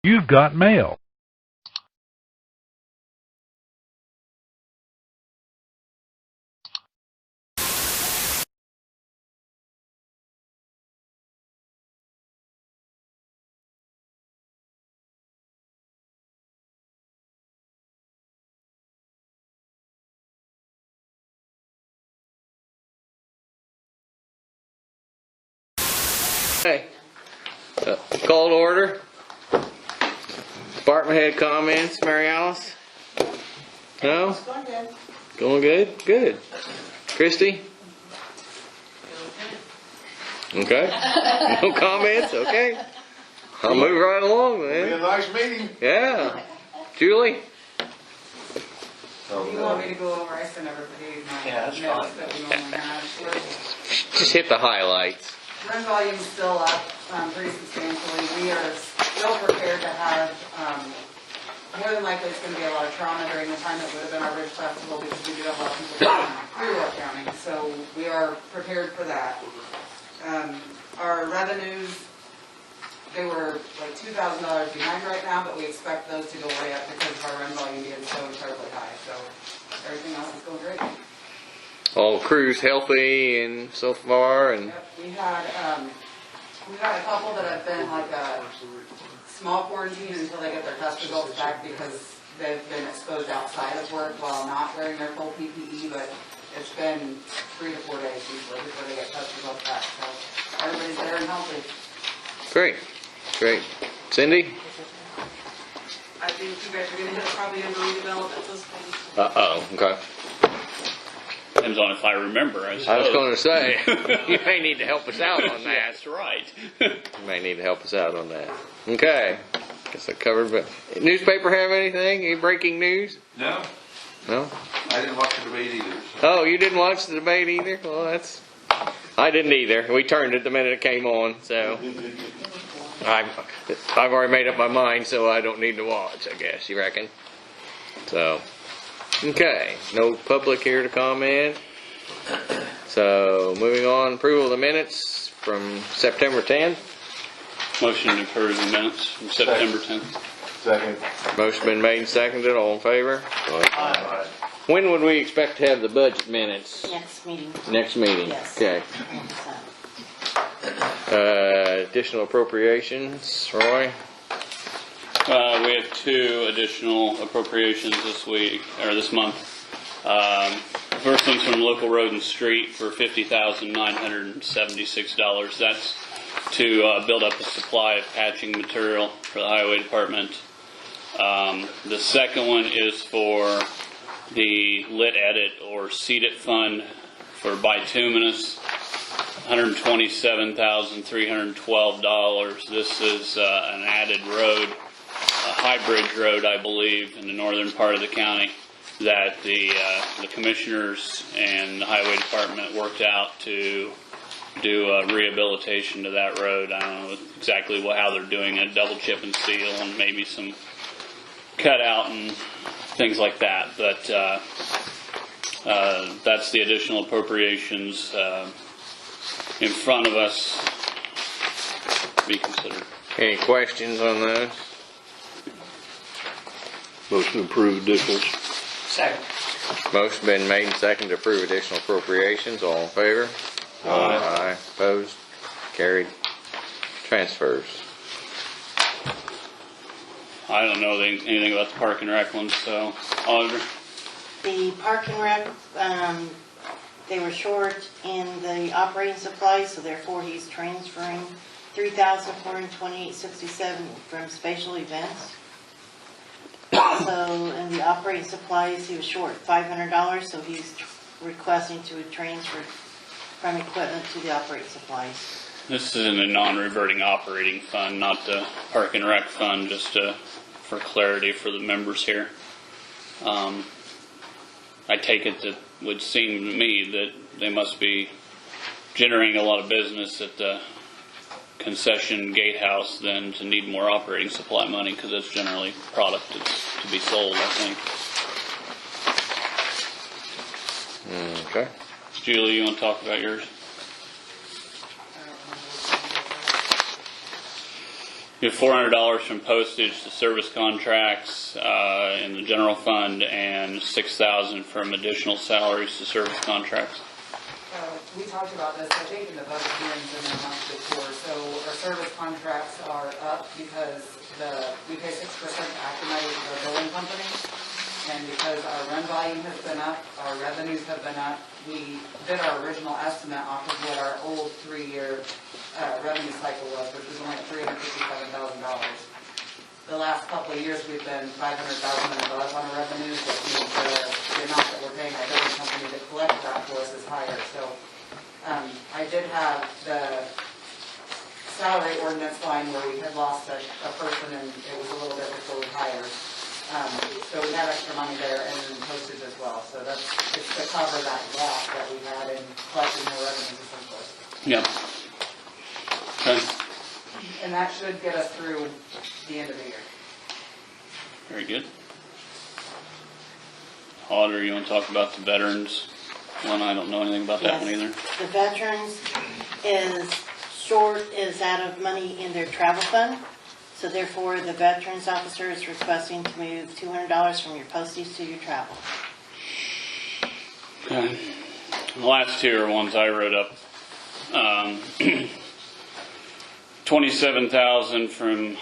You've got mail. Okay. Call to order. Department head comments, Mary Alice? No? It's going good. Going good? Good. Christy? Okay. No comments? Okay. I'll move right along Be a then. nice meeting. Yeah. Julie? You want me to go over? I sent everybody my notes that we normally have. Just hit the highlights. Run volume's still up pretty substantially. We are still prepared to have, more than likely it's going to be a lot of trauma during the time that would have been our Ridge Festival because we do have a lot of people through our county. So we are prepared for that. Our revenues, they were like $2,000 behind right now, but we expect those to go way up because of our run volume being so incredibly high. So everything else is going great. All crews healthy and so far, and Yep, we've had a couple that have been like a small quarantine until they get their test results back because they've been exposed outside of work while not wearing their full PPE, but it's been 3 to 4 days usually before they get test results back. So everybody's there and healthy. great. Great. Cindy? I think you guys are going to hit probably under redevelopment at this point. Uh-oh. Okay. Depends on if I remember, I suppose. I was going to say, you may need to help us out on that. That's right. You may need to help us out on that. Okay. Guess I covered, but newspaper have anything? Any breaking news? No, No? I didn't watch the debate either. Oh, you didn't watch the debate either? Well, I didn't either. We turned it the minute it came on, so I've already made up my mind, so I don't need to watch, I guess, you reckon? So, okay. No public here to comment. So, moving on, approval of the minutes from September 10th. Motion to approve the minutes from September 10th. Second. Motion been made and seconded. All in favor? When would we expect to have the budget minutes? Next meeting. Next meeting. Yes. Okay. Additional appropriations, Roy? We have 2 additional appropriations this week, or this month. First one's from local road and street for $50,976. That's to build up a supply of patching material for the highway department. The second one is for the lit edit or seed it fund for bituminous, $127,312. This is an added road, a high bridge road, I believe, in the northern part of the county that the commissioners and the highway department worked out to do a rehabilitation to that road. I don't know exactly how they're doing it, double chip and seal and maybe some cutout and things like that. But that's the additional appropriations in front of us to be considered. Any questions on those? Motion to approve additionals. Second. Motion been made and seconded to approve additional appropriations. All in favor? Aye. Opposed? Carried. Transfers. I don't know anything about the Park and Rec ones, so Auditor. The Park and Rec, they were short in the operating supplies, so therefore he's transferring $3,428.67 from spatial events. So in the operating supplies, he was short $500, so he's requesting to transfer from equipment to the operating supplies. This is in a non-reverting operating fund, not the Park and Rec fund, just for clarity for the members here. I take it that would seem to me that they must be generating a lot of business at the concession gatehouse then to need more operating supply money because that's generally product that's to be sold, I think. Okay. Julie, you want to talk about yours? You have $400 from postage to service contracts in the general fund, and $6,000 from additional salaries to service contracts. We talked about this, I think, in the budget hearings in the month before. So our service contracts are up because we pay 6% to Actimate, which is our billing company. And because our run volume has been up, our revenues have been up, we did our original estimate off of what our old 3-year revenue cycle was, which was only $357,000. The last couple of years, we've been $500,000 and above on our revenues, which means the amount that we're paying our billing company to collect that for us is higher. So I did have the salary ordinance line where we had lost a person and it was a little bit before we hired. So we had extra money there and then postage as well. So it's to cover that loss that we had in collecting more revenues essentially. Yep. Okay. And that should get us through the end of the year. Very good. Auditor, you want to talk about the veterans one? I don't know anything about that one either. The veterans is out of money in their travel fund. So therefore, the veterans officer is requesting to move $200 from your postage to your travel. Okay. The last two are ones I wrote up. $27,000 from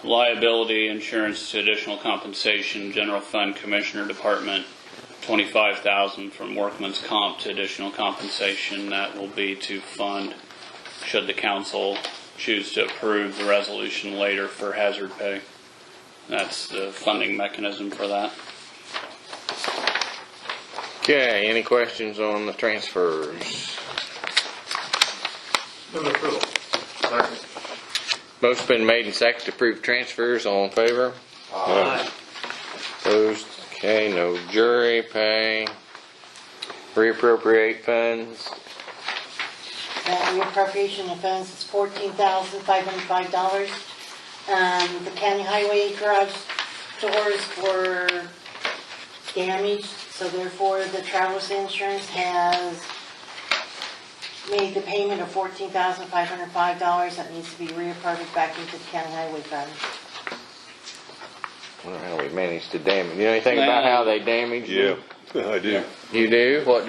liability insurance to additional compensation, general fund commissioner department. $25,000 from workman's comp to additional compensation. That will be to fund, should the council choose to approve the resolution later, for hazard pay. That's the funding mechanism for that. Okay, any questions on the transfers? Move approval. Second. Motion been made and seconded to approve transfers. All in favor? Aye. Opposed? Okay, no jury pay. Reappropriate funds. That reappropriation of funds is $14,505. The county highway garage doors were damaged, so therefore the travelers insurance has made the payment of $14,505 that needs to be reappropriated back into the county highway fund. I wonder how we managed to damage. You know anything about how they damaged? Yeah, I do. You do? What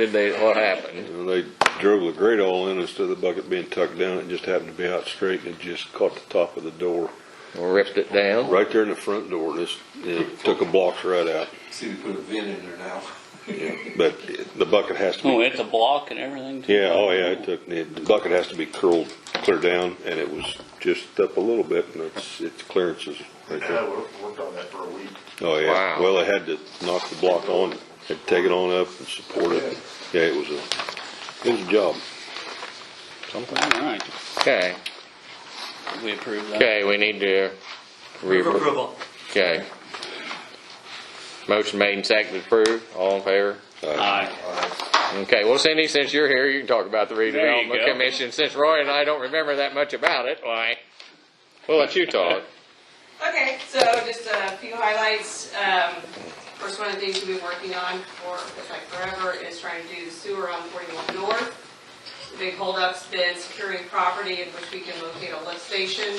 happened? Well, they drove the grate all in instead of the bucket being tucked down. It just happened to be out straight and it just caught the top of the door. Or ripped it down? Right there in the front door. It took the blocks right out. See, we put a vent in there now. Yeah, but the bucket has to be. Oh, it's a block and everything too? Yeah, oh yeah, the bucket has to be curled clear down, and it was just up a little bit, and its clearances right there. Yeah, we worked on that for a week. Oh yeah, Wow. well, they had to knock the block on, had to take it on up and support it. Yeah, it was a job. All right. Okay. We approve that. Okay, we need to Approval. Okay. Motion made and seconded to approve. All in favor? Aye. Okay, well, Cindy, since you're here, you can talk about the There you redevelopment go. commission. Since Roy and I don't remember that much about it, why? We'll let you talk. Okay, so just a few highlights. First, one of the things we've been working on for like forever is trying to do the sewer on 41 North. The big holdup's been securing property in which we can locate a lift station.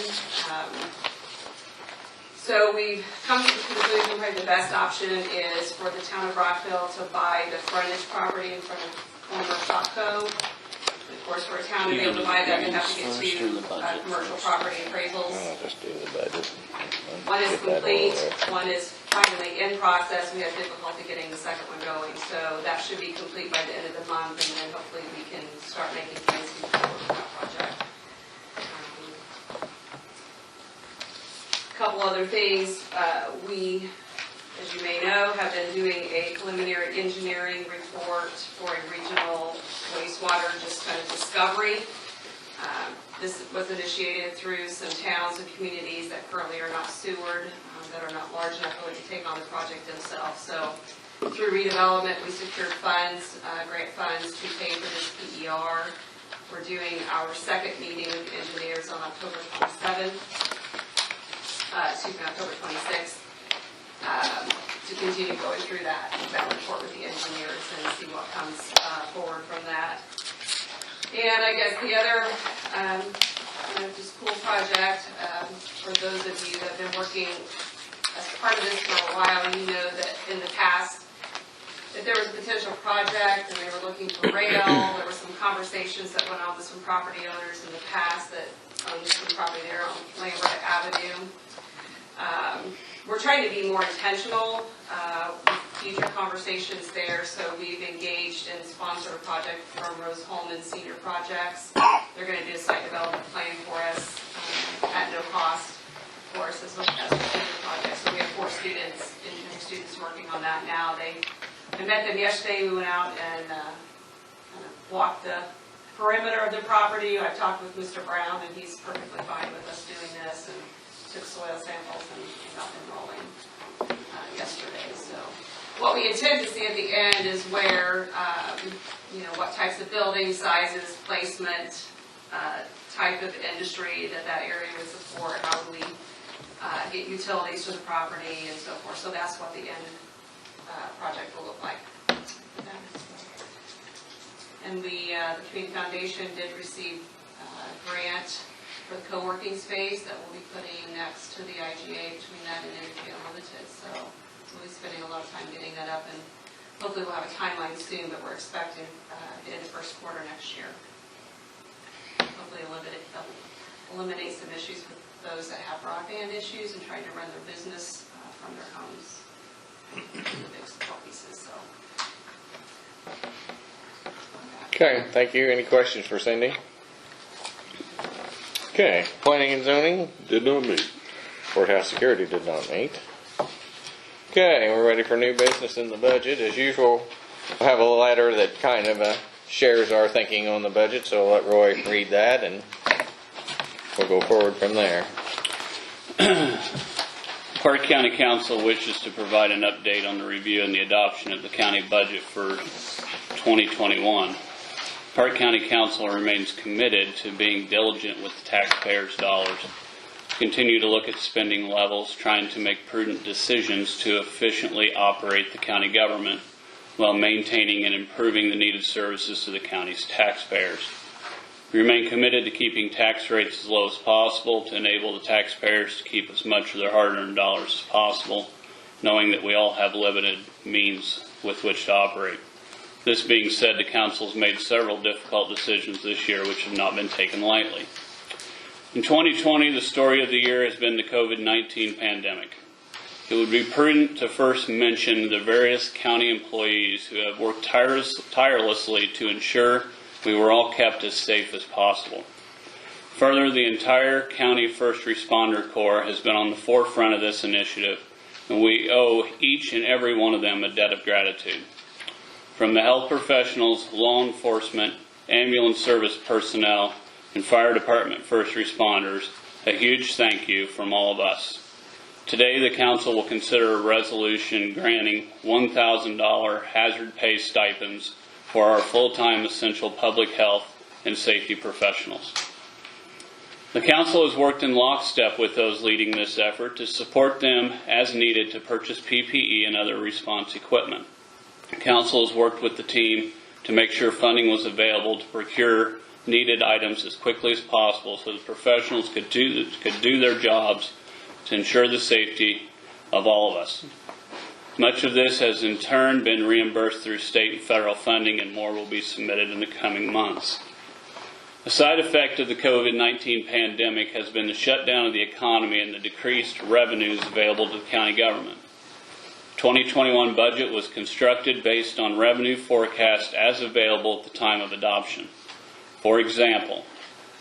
So we've come to the conclusion probably the best option is for the town of Rockville to buy the frontage property in front of former Shopco. Of course, for a town to be able to buy that, they have to get two commercial property appraisals. Just do the budget. One is complete, one is finally in process. We have difficulty getting the second one going. So that should be complete by the end of the month, and then hopefully we can start making plans to move forward with that project. A couple other things. We, as you may know, have been doing a preliminary engineering report for a regional wastewater just kind of discovery. This was initiated through some towns and communities that currently are not sewered, that are not large enough really to take on the project themselves. So through redevelopment, we secured funds, grant funds to pay for this PER. We're doing our second meeting with the engineers on October 27th. October 26th, to continue going through that report with the engineers and see what comes forward from that. And I guess the other kind of just cool project. For those of you that have been working as part of this for a while, you know that in the past, if there was a potential project and they were looking for rail, there were some conversations that went on with some property owners in the past that owned some property there on Lambert Avenue. We're trying to be more intentional with future conversations there, so we've engaged and sponsored a project from Rose Holman Senior Projects. They're going to do a site development plan for us at no cost, of course, as a senior project. So we have 4 students, engineering students working on that now. I met them yesterday. We went out and kind of walked the perimeter of the property. I talked with Mr. Brown, and he's perfectly fine with us doing this, and took soil samples and got them rolling yesterday. So what we intend to see at the end is where, what types of building sizes, placement, type of industry that area would support, how do we get utilities to the property and so forth. So that's what the end project will look like. And the Community Foundation did receive a grant for the co-working space that we'll be putting next to the IGA between that and Energy Unlimited. So we'll be spending a lot of time getting that up, and hopefully we'll have a timeline soon, but we're expecting it in the first quarter next year. Hopefully eliminate some issues with those that have broadband issues and trying to run their business from their homes. The big support pieces, so. Okay, thank you. Any questions for Cindy? Okay, planning and zoning, Did not meet. courthouse security did not meet. Okay, we're ready for new business in the budget. As usual, I have a letter that kind of shares our thinking on the budget, so I'll let Roy read that and we'll go forward from there. Parke County Council wishes to provide an update on the review and the adoption of the county budget for 2021. Parke County Council remains committed to being diligent with the taxpayers' dollars. Continue to look at spending levels, trying to make prudent decisions to efficiently operate the county government while maintaining and improving the needed services to the county's taxpayers. We remain committed to keeping tax rates as low as possible to enable the taxpayers to keep as much of their hard-earned dollars as possible, knowing that we all have limited means with which to operate. This being said, the Council has made several difficult decisions this year which have not been taken lightly. In 2020, the story of the year has been the COVID-19 pandemic. It would be prudent to first mention the various county employees who have worked tirelessly to ensure we were all kept as safe as possible. Further, the entire county first responder corps has been on the forefront of this initiative, and we owe each and every one of them a debt of gratitude. From the health professionals, law enforcement, ambulance service personnel, and fire department first responders, a huge thank you from all of us. Today, the Council will consider a resolution granting $1,000 hazard pay stipends for our full-time essential public health and safety professionals. The Council has worked in lockstep with those leading this effort to support them as needed to purchase PPE and other response equipment. The Council has worked with the team to make sure funding was available to procure needed items as quickly as possible so the professionals could do their jobs to ensure the safety of all of us. Much of this has in turn been reimbursed through state and federal funding, and more will be submitted in the coming months. A side effect of the COVID-19 pandemic has been the shutdown of the economy and the decreased revenues available to the county government. The 2021 budget was constructed based on revenue forecast as available at the time of adoption. For example,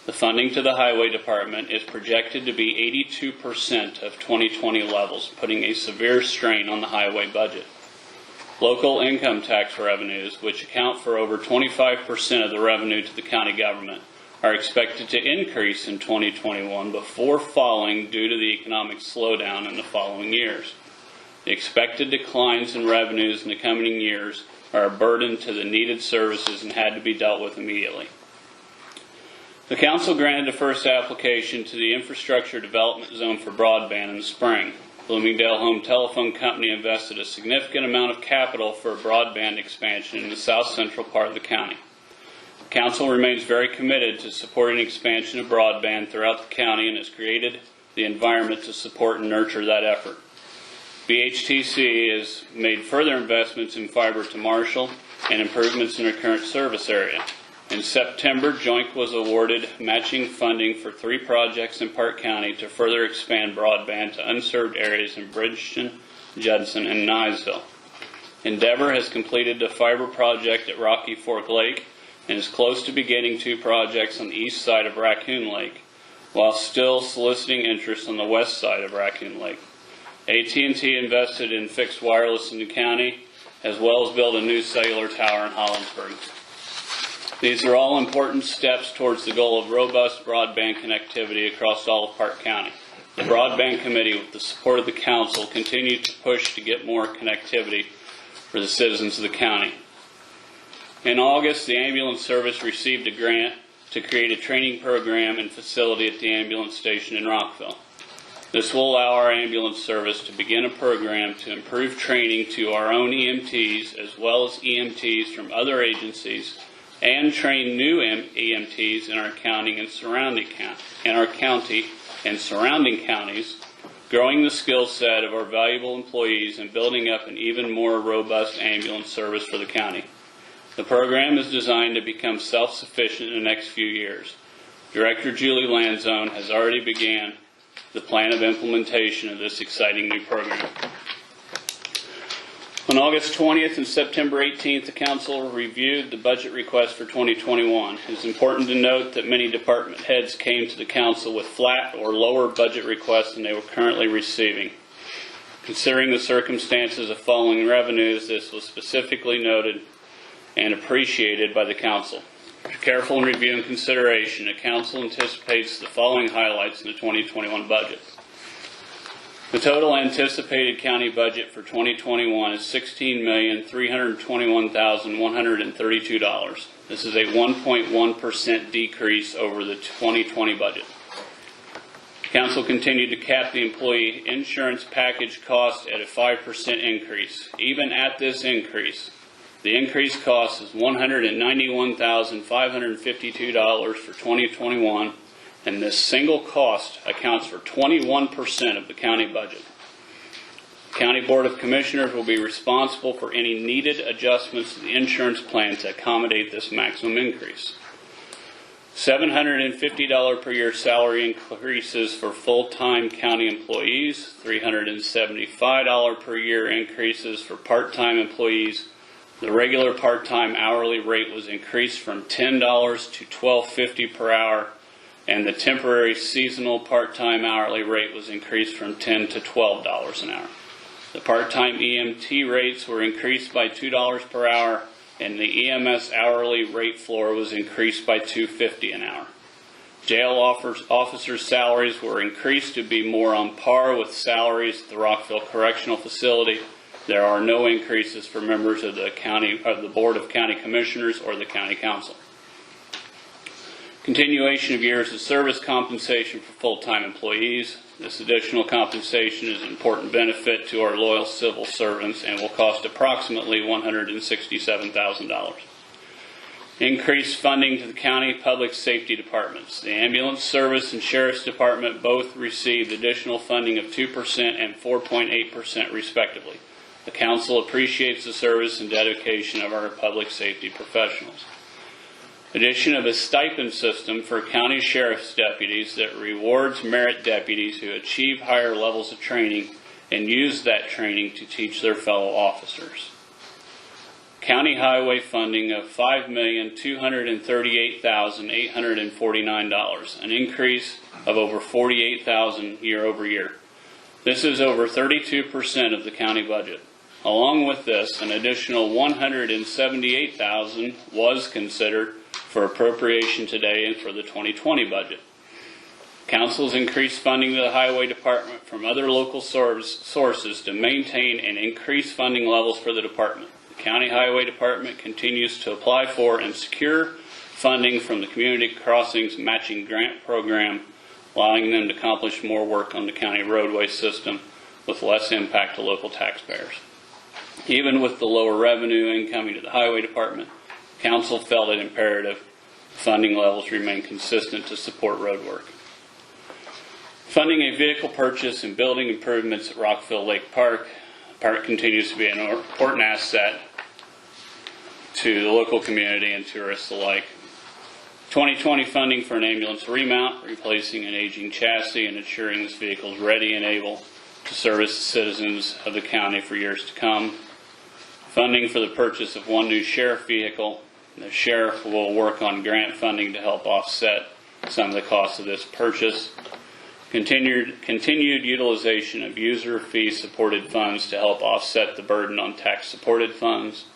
the funding to the Highway Department is projected to be 82% of 2020 levels, putting a severe strain on the highway budget. Local income tax revenues, which account for over 25% of the revenue to the county government, are expected to increase in 2021 before falling due to the economic slowdown in the following years. The expected declines in revenues in the coming years are a burden to the needed services and had to be dealt with immediately. The Council granted the first application to the Infrastructure Development Zone for broadband in the spring. Bloomingdale Home Telephone Company invested a significant amount of capital for a broadband expansion in the south central part of the county. Council remains very committed to supporting expansion of broadband throughout the county and has created the environment to support and nurture that effort. BHTC has made further investments in fiber to Marshall and improvements in our current service area. In September, Joint was awarded matching funding for 3 projects in Parke County to further expand broadband to unserved areas in Bridgeton, Judson, and Niceville. Endeavor has completed the fiber project at Rocky Fork Lake and is close to beginning 2 projects on the east side of Raccoon Lake, while still soliciting interest on the west side of Raccoon Lake. AT&T invested in fixed wireless in the county, as well as built a new cellular tower in Hollinsburg. These are all important steps towards the goal of robust broadband connectivity across all of Parke County. The Broadband Committee, with the support of the Council, continues to push to get more connectivity for the citizens of the county. In August, the ambulance service received a grant to create a training program and facility at the ambulance station in Rockville. This will allow our ambulance service to begin a program to improve training to our own EMTs as well as EMTs from other agencies, and train new EMTs in our county and surrounding counties, growing the skill set of our valuable employees and building up an even more robust ambulance service for the county. The program is designed to become self-sufficient in the next few years. Director Julie Lanzone has already began the plan of implementation of this exciting new program. On August 20th and September 18th, the Council reviewed the budget request for 2021. It is important to note that many department heads came to the Council with flat or lower budget requests than they were currently receiving. Considering the circumstances of falling revenues, this was specifically noted and appreciated by the Council. After careful review and consideration, the Council anticipates the following highlights in the 2021 budget. The total anticipated county budget for 2021 is $16,321,132. This is a 1.1% decrease over the 2020 budget. Council continued to cap the employee insurance package cost at a 5% increase. Even at this increase, the increased cost is $191,552 for 2021, and this single cost accounts for 21% of the county budget. The County Board of Commissioners will be responsible for any needed adjustments to the insurance plan to accommodate this maximum increase. $750 per year salary increases for full-time county employees, $375 per year increases for part-time employees. The regular part-time hourly rate was increased from $10 to $12.50 per hour, and the temporary seasonal part-time hourly rate was increased from $10 to $12 an hour. The part-time EMT rates were increased by $2 per hour, and the EMS hourly rate floor was increased by $2.50 an hour. Jail officers' salaries were increased to be more on par with salaries at the Rockville Correctional Facility. There are no increases for members of the Board of County Commissioners or the County Council. Continuation of years of service compensation for full-time employees. This additional compensation is an important benefit to our loyal civil servants and will cost approximately $167,000. Increased funding to the county public safety departments. The ambulance service and sheriff's department both received additional funding of 2% and 4.8% respectively. The Council appreciates the service and dedication of our public safety professionals. Addition of a stipend system for county sheriff's deputies that rewards merit deputies who achieve higher levels of training and use that training to teach their fellow officers. County highway funding of $5,238,849, an increase of over $48,000 year over year. This is over 32% of the county budget. Along with this, an additional $178,000 was considered for appropriation today and for the 2020 budget. Council's increased funding to the Highway Department from other local sources to maintain and increase funding levels for the department. The County Highway Department continues to apply for and secure funding from the Community Crossings Matching Grant Program, allowing them to accomplish more work on the county roadway system with less impact to local taxpayers. Even with the lower revenue incoming to the Highway Department, Council felt it imperative Funding levels remain consistent to support road work. Funding a vehicle purchase and building improvements at Rockville Lake Park. The park continues to be an important asset to the local community and tourists alike. 2020 funding for an ambulance remount, replacing an aging chassis and ensuring this vehicle is ready and able to service the citizens of the county for years to come. Funding for the purchase of one new sheriff vehicle. The sheriff will work on grant funding to help offset some of the costs of this purchase. Continued utilization of user fee supported funds to help offset the burden on tax supported funds.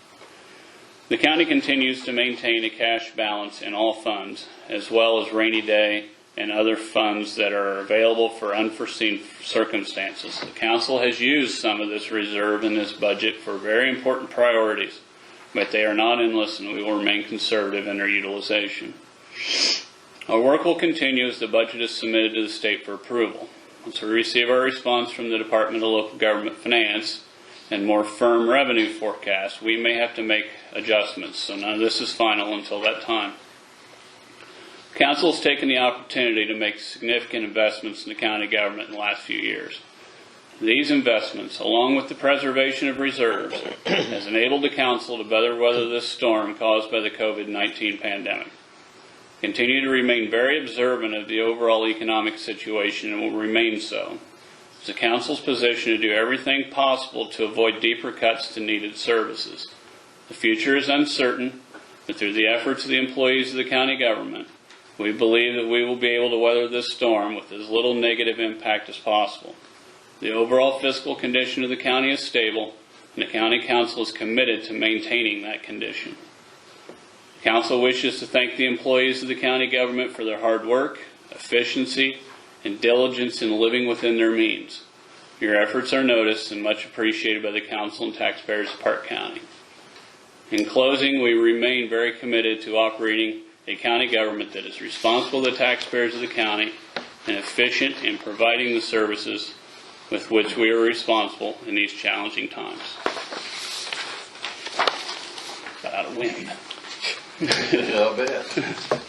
The county continues to maintain a cash balance in all funds, as well as rainy day and other funds that are available for unforeseen circumstances. The council has used some of this reserve in this budget for very important priorities, but they are not endless, and we will remain conservative in their utilization. Our work will continue as the budget is submitted to the state for approval. Once we receive our response from the Department of Local Government Finance and more firm revenue forecasts, we may have to make adjustments, so none of this is final until that time. Council has taken the opportunity to make significant investments in the county government in the last few years. These investments, along with the preservation of reserves, has enabled the council to better weather this storm caused by the COVID-19 pandemic. Continue to remain very observant of the overall economic situation and will remain so. It's the council's position to do everything possible to avoid deeper cuts to needed services. The future is uncertain, but through the efforts of the employees of the county government, we believe that we will be able to weather this storm with as little negative impact as possible. The overall fiscal condition of the county is stable, and the county council is committed to maintaining that condition. The council wishes to thank the employees of the county government for their hard work, efficiency, and diligence in living within their means. Your efforts are noticed and much appreciated by the council and taxpayers of Parke County. In closing, we remain very committed to operating a county government that is responsible to the taxpayers of the county and efficient in providing the services with which we are responsible in these challenging times. Got out of wind. I bet.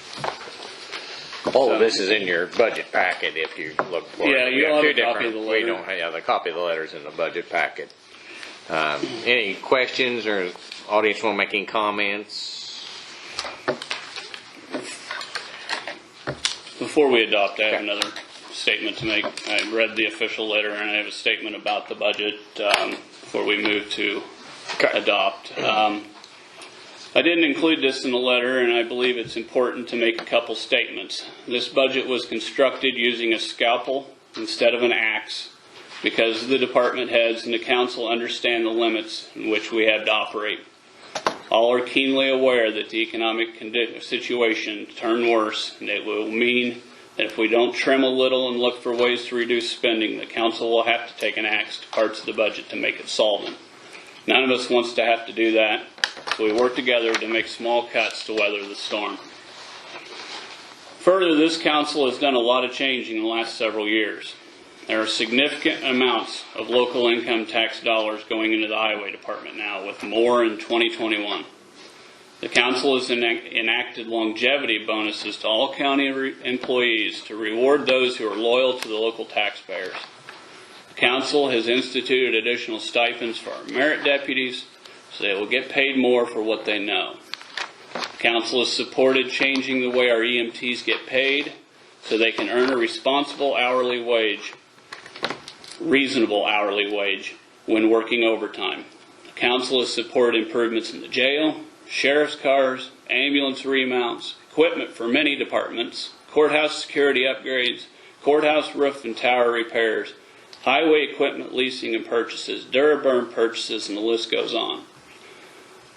All of this is in your budget packet if you look for it. Yeah, We you'll have two a copy of different- the We letter. don't have the copy of the letters in the budget packet. Any questions or audience want to make any comments? Before we adopt, I have Okay. another statement to make. I read the official letter and I have a statement about the budget before we move to Okay. adopt. I didn't include this in the letter, and I believe it's important to make a couple statements. This budget was constructed using a scalpel instead of an axe because the department heads and the council understand the limits in which we have to operate. All are keenly aware that the economic situation turned worse, and it will mean that if we don't trim a little and look for ways to reduce spending, the council will have to take an axe to parts of the budget to make it solvent. None of us wants to have to do that, so we work together to make small cuts to weather the storm. Further, this council has done a lot of changing in the last several years. There are significant amounts of local income tax dollars going into the highway department now, with more in 2021. The council has enacted longevity bonuses to all county employees to reward those who are loyal to the local taxpayers. The council has instituted additional stipends for our merit deputies so they will get paid more for what they know. The council has supported changing the way our EMTs get paid so they can earn a reasonable hourly wage when working overtime. The council has supported improvements in the jail, sheriff's cars, ambulance remounts, equipment for many departments, courthouse security upgrades, courthouse roof and tower repairs, highway equipment leasing and purchases, Duraburn purchases, and the list goes on.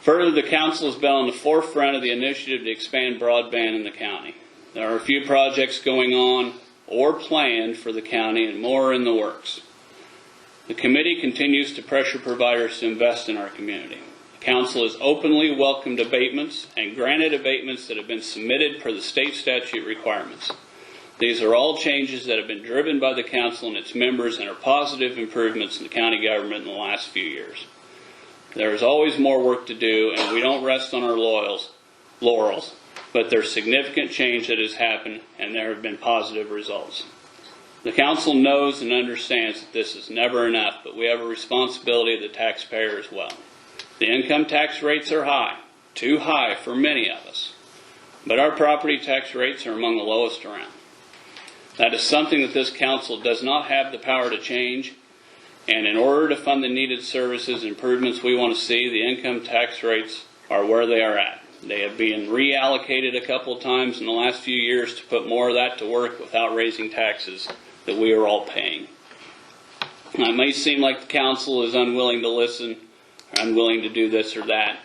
Further, the council has been on the forefront of the initiative to expand broadband in the county. There are a few projects going on or planned for the county, and more are in the works. The committee continues to pressure providers to invest in our community. The council has openly welcomed abatements and granted abatements that have been submitted per the state statute requirements. These are all changes that have been driven by the council and its members and are positive improvements in the county government in the last few years. There is always more work to do, and we don't rest on our laurels. but there's significant change that has happened, and there have been positive results. The council knows and understands that this is never enough, but we have a responsibility of the taxpayer as well. The income tax rates are high, too high for many of us, but our property tax rates are among the lowest around. That is something that this council does not have the power to change, and in order to fund the needed services and improvements we want to see, the income tax rates are where they are at. They have been reallocated a couple of times in the last few years to put more of that to work without raising taxes that we are all paying. Now, it may seem like the council is unwilling to listen, or unwilling to do this or that.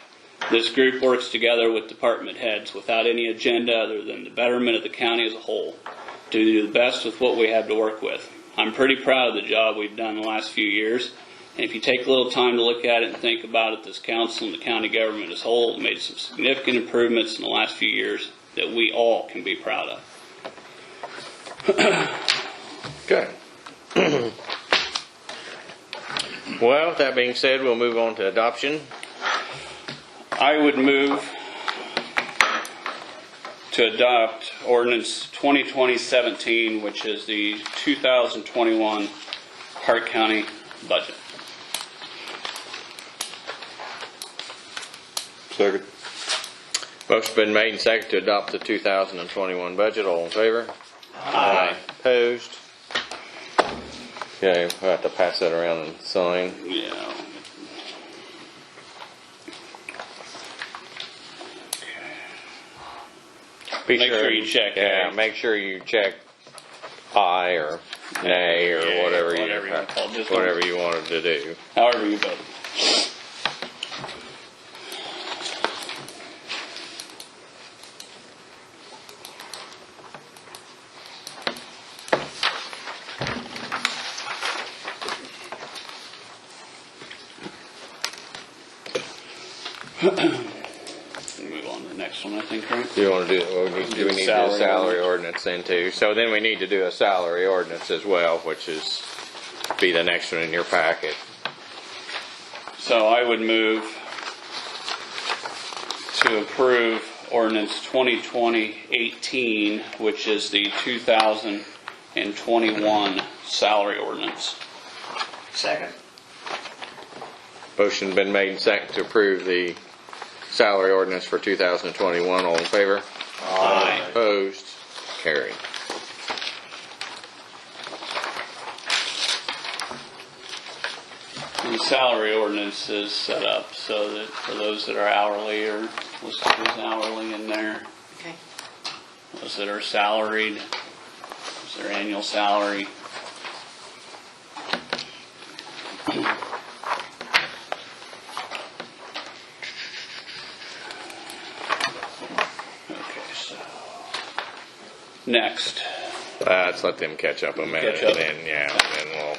This group works together with department heads without any agenda other than the betterment of the county as a whole, to do the best with what we have to work with. I'm pretty proud of the job we've done the last few years, and if you take a little time to look at it and think about it, this council and the county government as a whole have made some significant improvements in the last few years that we all can be proud of. Okay. Well, with that being said, we'll move on to adoption. I would move to adopt ordinance 2020-17, which is the 2021 Parke County budget. Second. Motion's been made and seconded to adopt the 2021 budget. All in favor? Aye. Opposed? Okay, we'll have to pass that around and sign. Yeah. Make sure you check. Yeah, make sure you check aye or nay or Yeah, whatever you want to call it. Just whatever you wanted to do. However you vote. Move on to the next one, I think, right? Do you want to do? Well, do we need to do a Salary salary ordinance then too? So then we need to do a salary ordinance as well, which is be the next one in your packet. So I would move to approve ordinance 2020-18, which is the 2021 salary ordinance. Second. Motion been made and seconded to approve the salary ordinance for 2021. All in favor? Aye. Opposed? Carried. The salary ordinance is set up so that for those that are hourly or listed as hourly in there, Okay. those that are salaried, is their annual salary. Okay, so next. Let's let them catch up a minute, Catch up. and then we'll.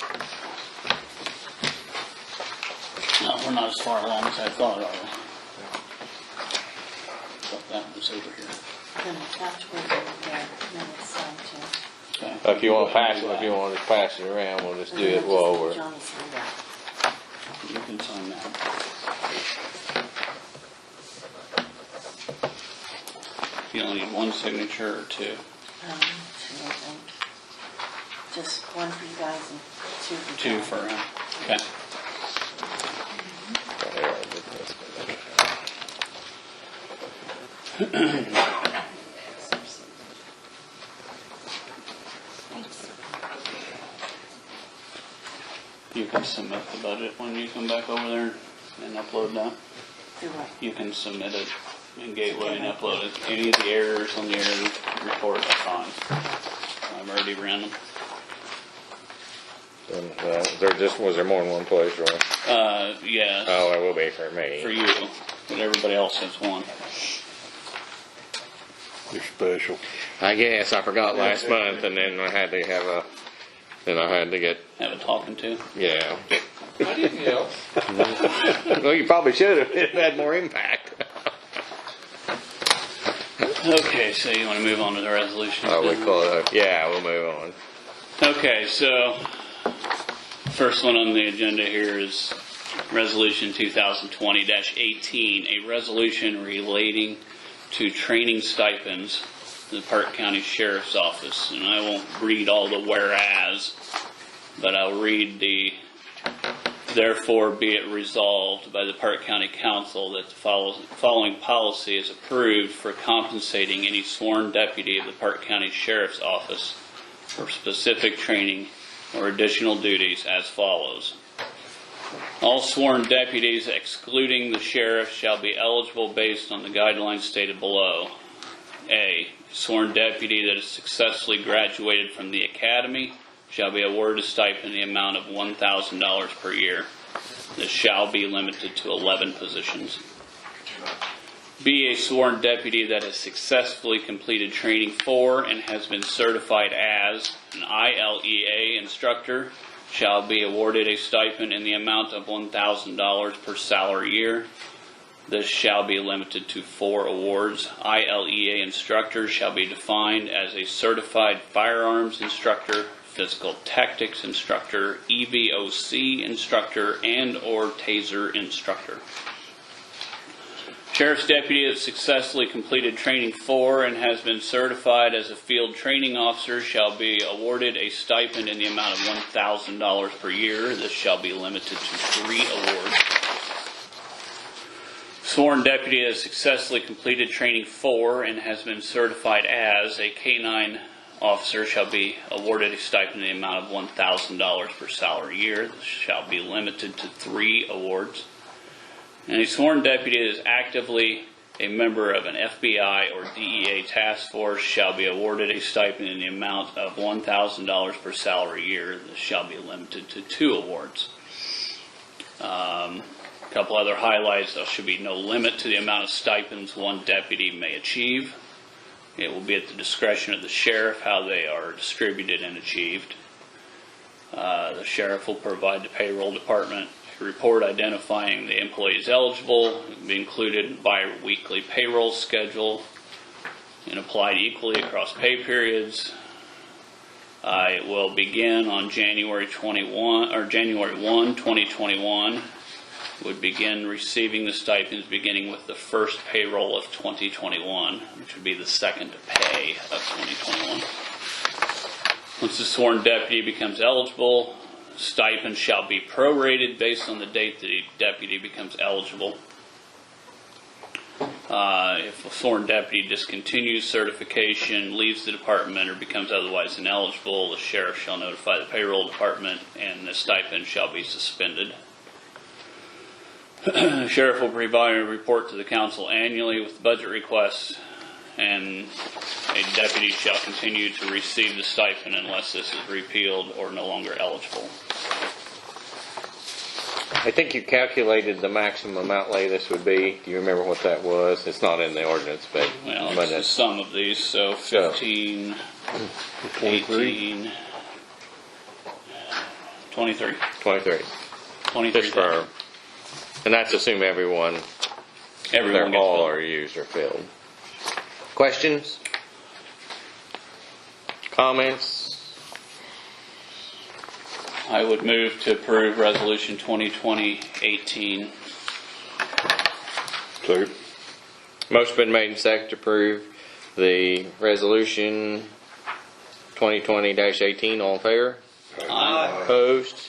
No, we're not as far along as I thought, are we? Thought that was over here. Then afterwards, yeah, then it's signed too. Okay. If you want to pass it, if you want to just pass it around, we'll just do it while we're. Johnny signed that. You can sign that. You only need one signature or two. Two, I think. Just one for you guys and two for Two John. for him. Okay. You can submit the budget when you come back over there and upload that. Do what? You can submit it in Gateway and upload it. Any of the errors on the error report are fine. I've already ran them. Was there more than one place, right? Yes, Oh, it will be for me. for you, but everybody else has one. You're special. I guess I forgot last month, and then I had to have a. Then I had to get. Have a talking to. Yeah. I didn't yell. Well, you probably should have. It had more impact. Okay, so you want to move on to the resolution? Oh, we call it. Yeah, we'll move on. Okay, so first one on the agenda here is Resolution 2020-18, a resolution relating to training stipends in the Parke County Sheriff's Office. And I won't read all the whereas, but I'll read the therefore be it resolved by the Parke County Council that the following policy is approved for compensating any sworn deputy of the Parke County Sheriff's Office for specific training or additional duties as follows. All sworn deputies, excluding the sheriff, shall be eligible based on the guidelines stated below. A sworn deputy that has successfully graduated from the academy shall be awarded a stipend in the amount of $1,000 per year. This shall be limited to 11 positions. B, a sworn deputy that has successfully completed training for and has been certified as an ILEA instructor shall be awarded a stipend in the amount of $1,000 per salary year. This shall be limited to 4 awards. ILEA instructor shall be defined as a certified firearms instructor, physical tactics instructor, EVOC instructor, and or taser instructor. Sheriff's deputy that successfully completed training for and has been certified as a field training officer shall be awarded a stipend in the amount of $1,000 per year. This shall be limited to 3 awards. Sworn deputy that has successfully completed training for and has been certified as a K-9 officer shall be awarded a stipend in the amount of $1,000 per salary year. This shall be limited to 3 awards. And a sworn deputy that is actively a member of an FBI or DEA task force shall be awarded a stipend in the amount of $1,000 per salary year. This shall be limited to 2 awards. A couple other highlights: there should be no limit to the amount of stipends one deputy may achieve. It will be at the discretion of the sheriff how they are distributed and achieved. The sheriff will provide the payroll department a report identifying the employees eligible. It will be included in bi-weekly payroll schedule and applied equally across pay periods. It will begin on January 1, 2021. Would begin receiving the stipends beginning with the first payroll of 2021, which would be the second pay of 2021. Once the sworn deputy becomes eligible, stipend shall be prorated based on the date the deputy becomes eligible. If a sworn deputy discontinues certification, leaves the department, or becomes otherwise ineligible, the sheriff shall notify the payroll department and the stipend shall be suspended. The sheriff will provide a report to the council annually with budget requests, and a deputy shall continue to receive the stipend unless this is repealed or no longer eligible. I think you calculated the maximum outlay this would be. Do you remember what that was? It's not in the ordinance, but Well, it's the sum of these, so 15, 18, 23. 23. 23. Just for, and that's assume everyone Everyone all gets are used or filled. Questions? Comments? I would move to approve Resolution 2020-18. Second. Motion been made and seconded to approve the resolution 2020-18. All in favor? Aye. Opposed?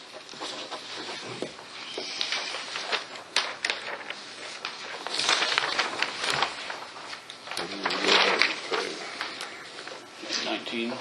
It's 19.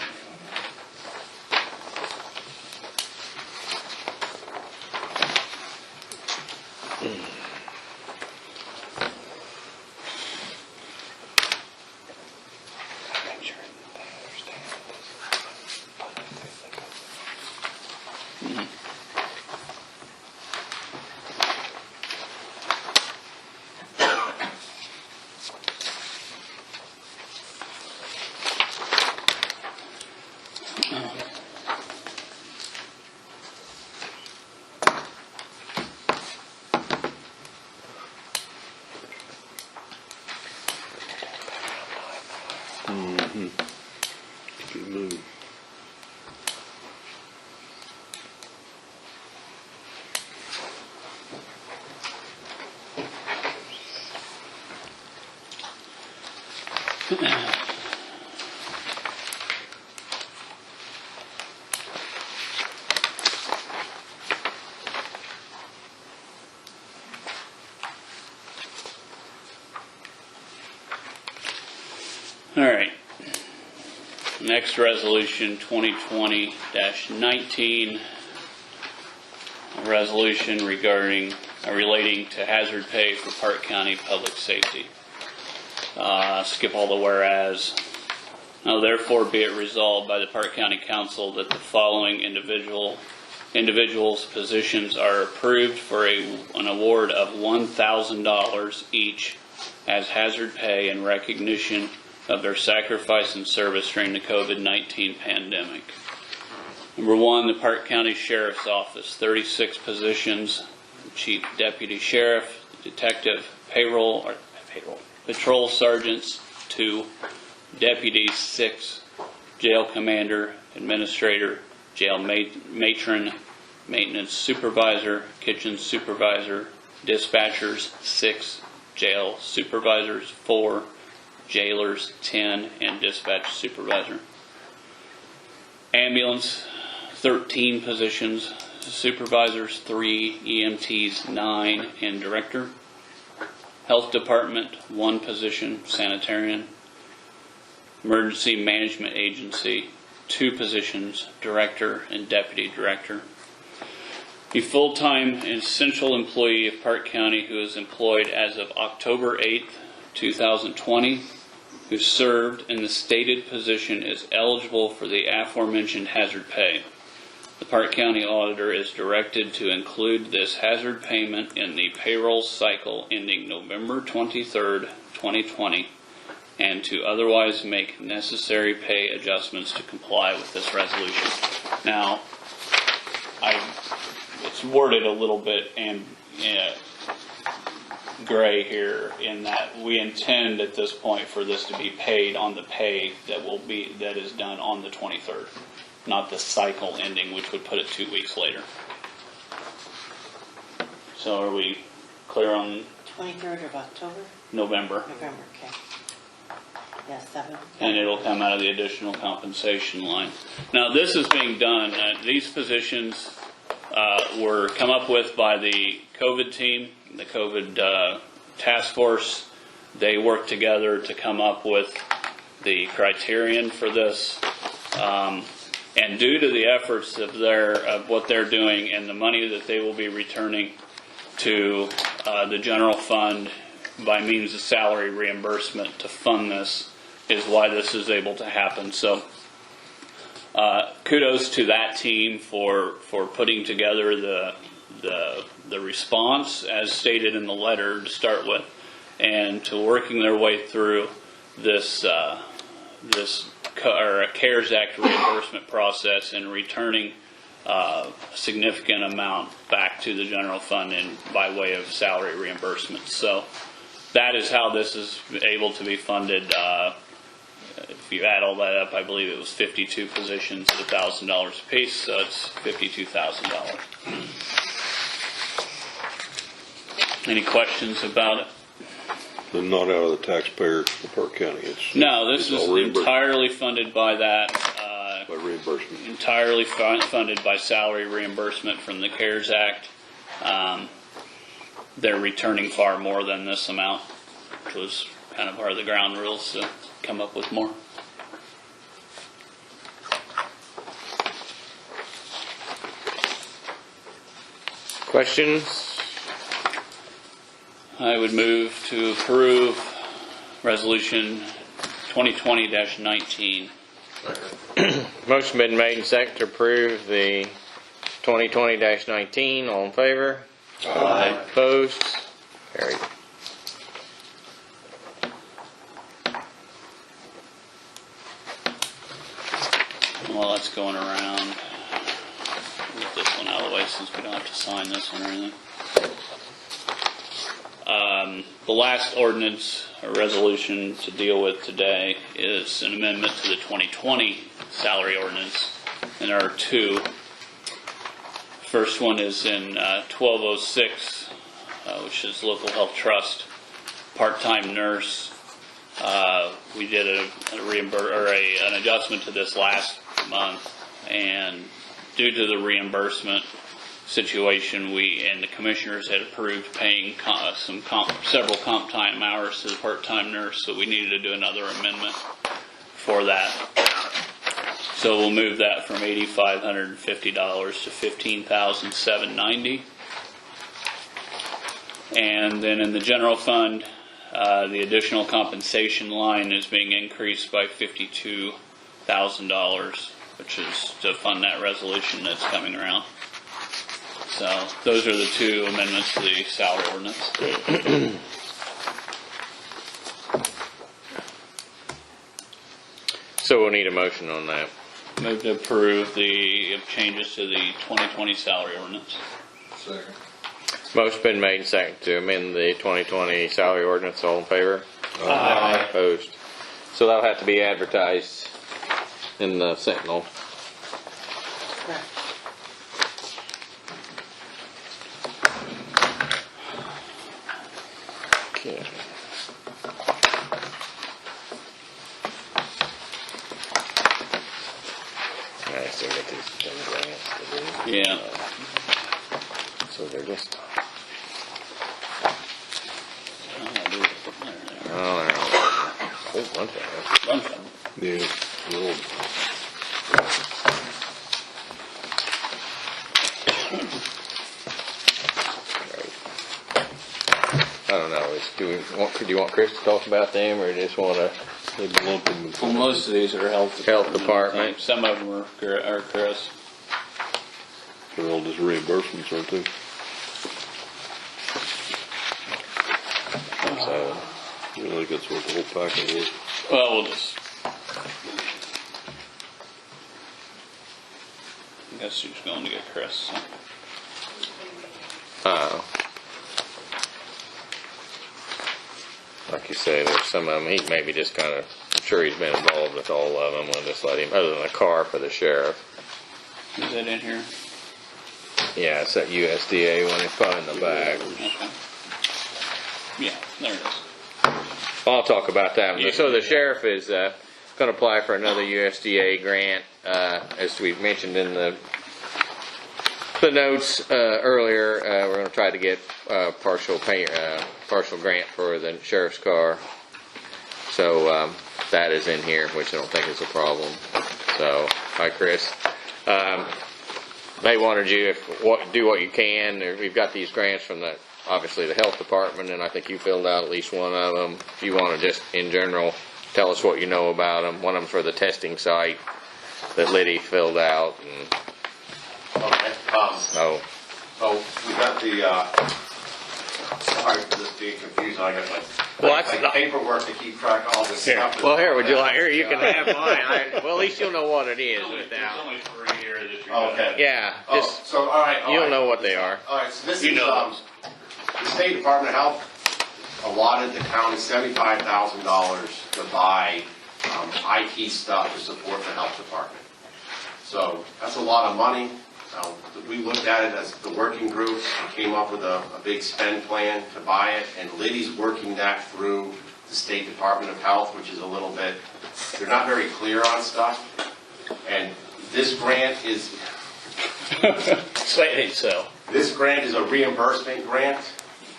Good move. All right. Next resolution, 2020-19, a resolution regarding, relating to hazard pay for Parke County Public Safety. Skip all the whereas. Now therefore be it resolved by the Parke County Council that the following individuals' positions are approved for an award of $1,000 each as hazard pay in recognition of their sacrifice and service during the COVID-19 pandemic. Number one, the Parke County Sheriff's Office, 36 positions: Chief Deputy Sheriff, Detective, Patrol Sergeants, 2, Deputies, 6, Jail Commander, Administrator, Jail Matron, Maintenance Supervisor, Kitchen Supervisor, Dispatchers, 6, Jail Supervisors, 4, Jailers, 10, and Dispatch Supervisor. Ambulance, 13 positions: Supervisors, 3, EMTs, 9, and Director. Health Department, 1 position: Sanitarian. Emergency Management Agency, 2 positions: Director and Deputy Director. A full-time essential employee of Parke County who is employed as of October 8th, 2020, who served in the stated position is eligible for the aforementioned hazard pay. The Parke County Auditor is directed to include this hazard payment in the payroll cycle ending November 23rd, 2020, and to otherwise make necessary pay adjustments to comply with this resolution. Now, it's worded a little bit gray here in that we intend at this point for this to be paid on the pay that is done on the 23rd, not the cycle ending, which would put it 2 weeks later. So are we clear on 23rd of October? November? November, okay. Yes, that would. And it'll come out of the additional compensation line. Now this is being done, these positions were come up with by the COVID team, the COVID task force. They worked together to come up with the criterion for this. And due to the efforts of what they're doing and the money that they will be returning to the general fund by means of salary reimbursement to fund this, is why this is able to happen. So kudos to that team for putting together the response as stated in the letter to start with, and to working their way through this CARES Act reimbursement process and returning a significant amount back to the general fund by way of salary reimbursement. So that is how this is able to be funded. If you add all that up, I believe it was 52 positions at $1,000 a piece, so it's $52,000. Any questions about it? And not out of the taxpayer of Parke County. No, this is all entirely funded by that. By reimbursement. Entirely funded by salary reimbursement from the CARES Act. They're returning far more than this amount, which was kind of part of the ground rules to come up with more. Questions? I would move to approve Resolution 2020-19. Motion been made and seconded to approve the 2020-19. All in favor? Aye. Opposed? Carried. While that's going around, get this one out of the way since we don't have to sign this one or anything. The last ordinance or resolution to deal with today is an amendment to the 2020 salary ordinance, and there are 2. First one is in 1206, which is local health trust, part-time nurse. We did an adjustment to this last month, and due to the reimbursement situation, we and the commissioners had approved paying several comp time hours to the part-time nurse, so we needed to do another amendment for that. So we'll move that from $8,550 to $15,790. And then in the general fund, the additional compensation line is being increased by $52,000, which is to fund that resolution that's coming around. So those are the two amendments to the salary ordinance. So we'll need a motion on that. Move to approve the changes to the 2020 salary ordinance. Second. Motion been made and second to amend the 2020 salary ordinance. All in favor? Aye. Opposed? So that'll have to be advertised in the Sentinel. Correct. Okay. I still got these grants to do. Yeah. So they're just, Oh, oh, they're a whole bunch of bunch of them. Yeah, little, them. I don't know, do you want Chris to talk about them, or just want to? they lump them in. Well, most of these are health Department. Some of them are Chris. They're all just reimbursements, aren't they? So, I think that's what the whole packet is. Well, we'll just. I guess who's going to get Chris. So. like you say, there's some of them, he maybe just kind of, I'm sure he's been involved with all of them, we'll just let him, other than the car for the sheriff. Is that in here? Yeah, it's that USDA one, it's probably in the back. Okay. Yeah, there it is. I'll talk about that. Yeah. So the sheriff is going to apply for another USDA grant, as we mentioned in the notes earlier. We're going to try to get partial grant for the sheriff's car. So that is in here, which I don't think is a problem. So, hi Chris. They wanted you do what you can. We've got these grants from obviously the health department, and I think you filled out at least one of them. If you want to just in general tell us what you know about them. One of them for the testing site that Liddy filled out. And, Okay, oh, so we got sorry for this being confusing, I got Well, like paperwork to keep track of all this stuff. well, here, would you like? Here, you can have mine. Well, at least you'll know what it is There's without. only 3 here that you're Okay. Yeah, just So, all right. you'll know what they are. All right, so this You is, know the State Department of Health allotted the county $75,000 to buy IT stuff to support the health department. So that's a lot of money. We looked at it as the working group and came up with a big spend plan to buy it, and Liddy's working that through the State Department of Health, which is a little bit, they're not very clear on stuff. And this grant is, Say it so. this grant is a reimbursement grant,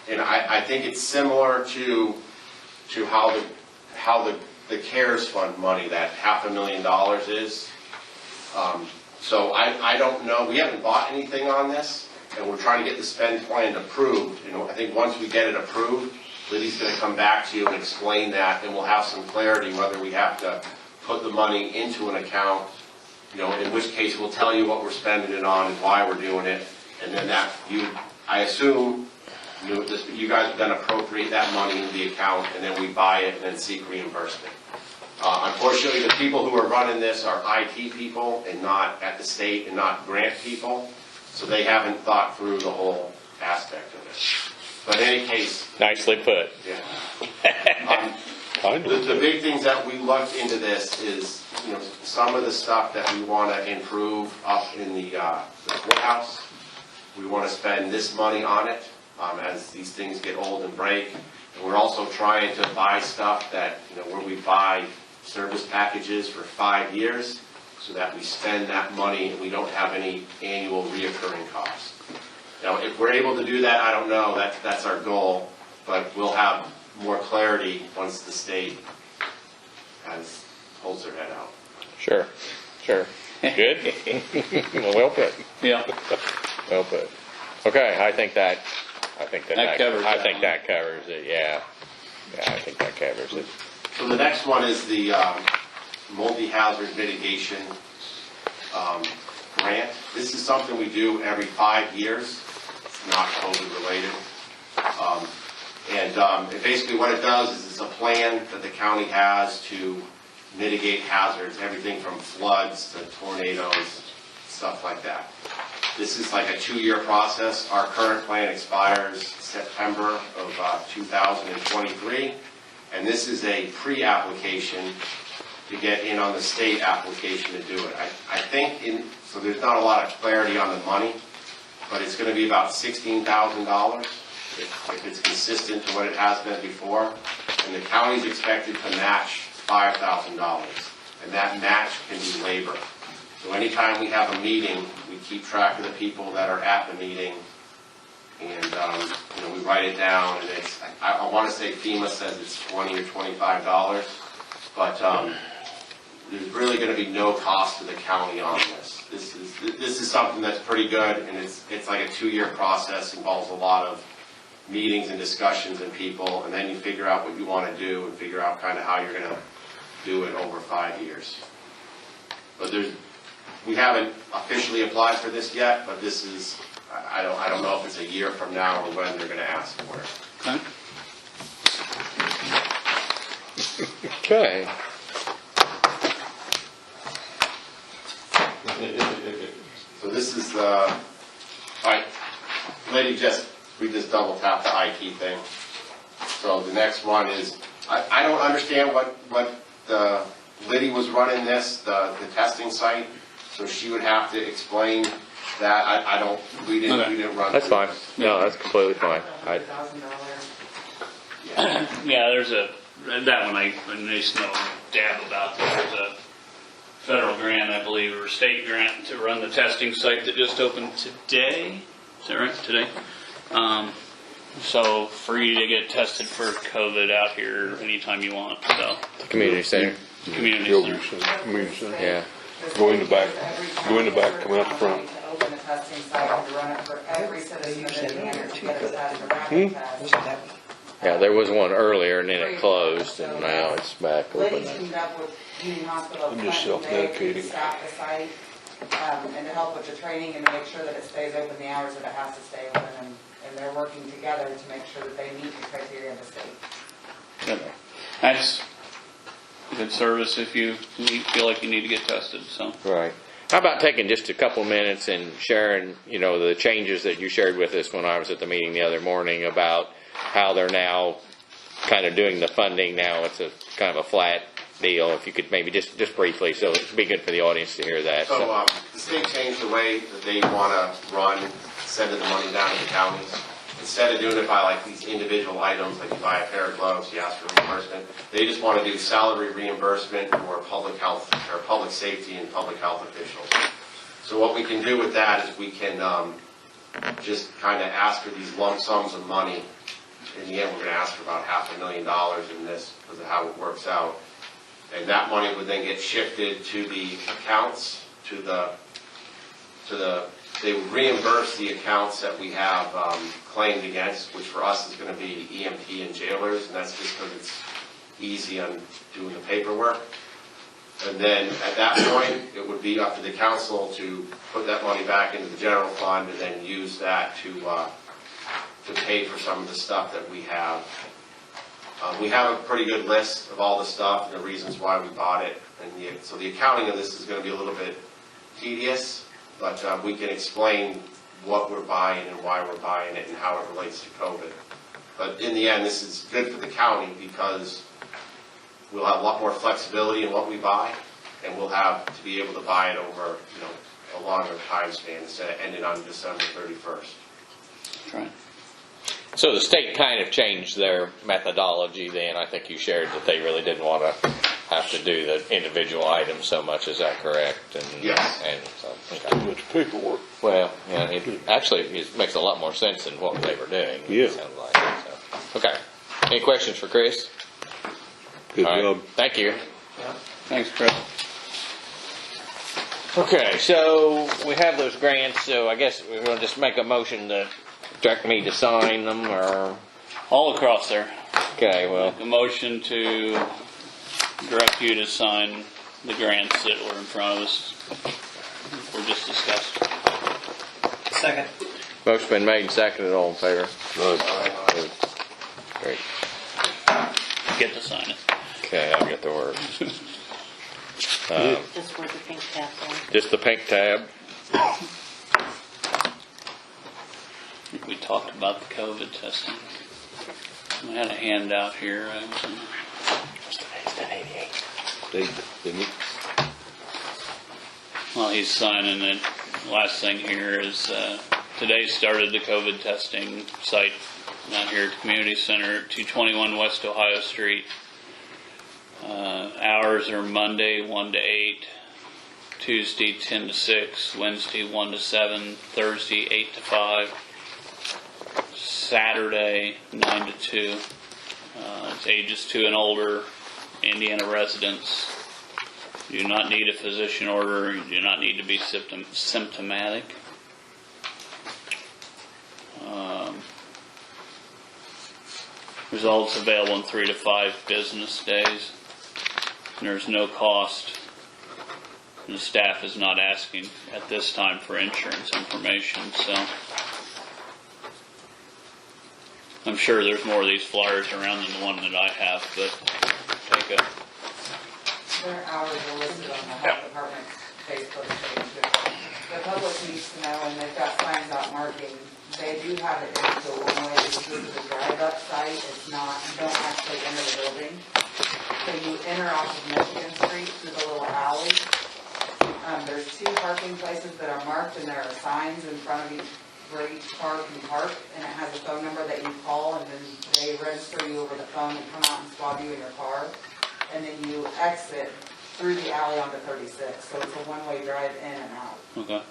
and I think it's similar to how the CARES Fund money, that $500,000 is. So I don't know, we haven't bought anything on this, and we're trying to get the spend plan approved. And I think once we get it approved, Liddy's going to come back to you and explain that, and we'll have some clarity whether we have to put the money into an account, in which case we'll tell you what we're spending it on and why we're doing it, and then I assume, you guys would then appropriate that money into the account, and then we buy it and then seek reimbursement. Unfortunately, the people who are running this are IT people and not at the state and not grant people, so they haven't thought through the whole aspect of it. But in any case, Nicely put. yeah. The big things that we looked into this is, some of the stuff that we want to improve up in the courthouse. We want to spend this money on it as these things get old and break. And we're also trying to buy stuff that, where we buy service packages for 5 years so that we spend that money and we don't have any annual reoccurring costs. Now, if we're able to do that, I don't know. That's our goal, but we'll have more clarity once the state has holds their head out. Sure. Good. Well put. Yeah. Well put. Okay, I think that covers I that think one. that covers it. Yeah. I think that covers it. So the next one is the multi-hazard mitigation grant. This is something we do every 5 years. It's not COVID related. And basically what it does is it's a plan that the county has to mitigate hazards, everything from floods to tornadoes, stuff like that. This is like a 2-year process. Our current plan expires September of 2023. And this is a pre-application to get in on the state application to do it. I think so there's not a lot of clarity on the money, but it's going to be about $16,000 if it's consistent to what it has been before. And the county's expected to match $5,000. And that match can be labor. So anytime we have a meeting, we keep track of the people that are at the meeting. And we write it down, and it's, I want to say FEMA says it's $20 or $25, but there's really going to be no cost to the county on this. This is something that's pretty good, and it's like a 2-year process, involves a lot of meetings and discussions and people, and then you figure out what you want to do and figure out kind of how you're going to do it over 5 years. But we haven't officially applied for this yet, but this is, I don't know if it's a year from now or when they're going to ask for it. Okay. Okay. So this is we just double tapped the IT thing. So the next one is, I don't understand what Liddy was running the testing site, so she would have to explain that. We didn't run. That's fine. No, that's completely fine. Yeah, there's that one I just know dab about. There's a federal grant, I believe, or state grant to run the testing site that just opened today. Is that right? Today? So free to get tested for COVID out here anytime you want. So Community center. community Children's center. Center, Community Center. Yeah. Go in the back, come out the front. To open a testing site and to run it for every citizen of Indiana to get us out of the rapid test. Yeah, there was one earlier and then it closed and now it's back open. Liddy's teamed up with Union Hospital. I'm just Clinton. They self-medicating. staff the site, and to help with the training and to make sure that it stays open the hours that it has to stay open, and they're working together to make sure that they meet the criteria of the state. Good. That's good service if you feel like you need to get tested. So Right. How about taking just a couple minutes and sharing, the changes that you shared with us when I was at the meeting the other morning about how they're now kind of doing the funding now. It's a kind of a flat deal. If you could maybe just briefly, so it'd be good for the audience to hear that. So the state changed the way that they want to run, sending the money down to the counties. Instead of doing it by like these individual items, like you buy a pair of gloves, you ask for reimbursement, they just want to do salary reimbursement for public health or public safety and public health officials. So what we can do with that is we can just kind of ask for these lump sums of money. In the end, we're going to ask for about $500,000 in this because of how it works out. And that money would then get shifted to the accounts, they would reimburse the accounts that we have claimed against, which for us is going to be EMT and jailers, and that's just because it's easy on doing the paperwork. And then at that point, it would be up to the council to put that money back into the general fund and then use that to pay for some of the stuff that we have. We have a pretty good list of all the stuff and the reasons why we bought it. And so the accounting of this is going to be a little bit tedious, but we can explain what we're buying and why we're buying it and how it relates to COVID. But in the end, this is good for the county because we'll have a lot more flexibility in what we buy, and we'll have to be able to buy it over a longer time span instead of ending on December 31st. that's right. So the state kind of changed their methodology then. I think you shared that they really didn't want to have to do the individual items so much. Is that correct? And, Yes. And so, Too much paperwork. well, yeah, it makes a lot more sense than what they were doing. Yeah. It sounds like. So. Okay. Any questions for Chris? Good All right. job. Thank you. Thanks, Chris. Okay, so we have those grants, so I guess we're gonna just make a motion to direct me to sign them, or, All across there. okay, well, A motion to direct you to sign the grants that were in front of us. We're just discussing. Second. motion been made and seconded, all in favor? Great, Get to sign it. okay, I'll get to work. Just where the pink tab's on. Just the pink tab. We talked about the COVID testing. I had a handout here. While he's signing it, last thing here is today started the COVID testing site out here at the community center at 221 West Ohio Street. Hours are Monday 1 to 8, Tuesday 10 to 6, Wednesday 1 to 7, Thursday 8 to 5, Saturday 9 to 2. It's ages 2 and older, Indiana residents. You do not need a physician order. You do not need to be symptomatic. Results available in 3 to 5 business days. And there's no cost. And the staff is not asking at this time for insurance information, so I'm sure there's more of these flyers around than the one that I have, but take a Their hours are listed on the health department's Facebook page. The public needs to know, and they've got signs out marking, they do have it in the one-way, this is a drive-up site, it's not, you don't actually enter the building. So you enter off of Michigan Street through the little alley. There's 2 parking places that are marked, and there are signs in front of each, where each car can park, and it has a phone number that you call, and then they register you over the phone and come out and swab you in your car. And then you exit through the alley onto 36, so it's a one-way drive in and out. okay.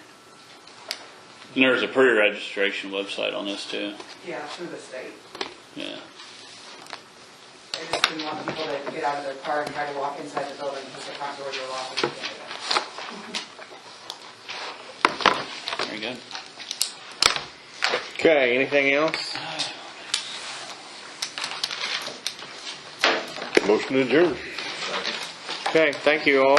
And there's a pre-registration website on this too. Yeah, through the state. Yeah. They just didn't want people to get out of their car and try to walk inside the building because the front doors are locked and you can't get out. Very good. Okay, anything else? Motion adjourned. Okay, thank you all.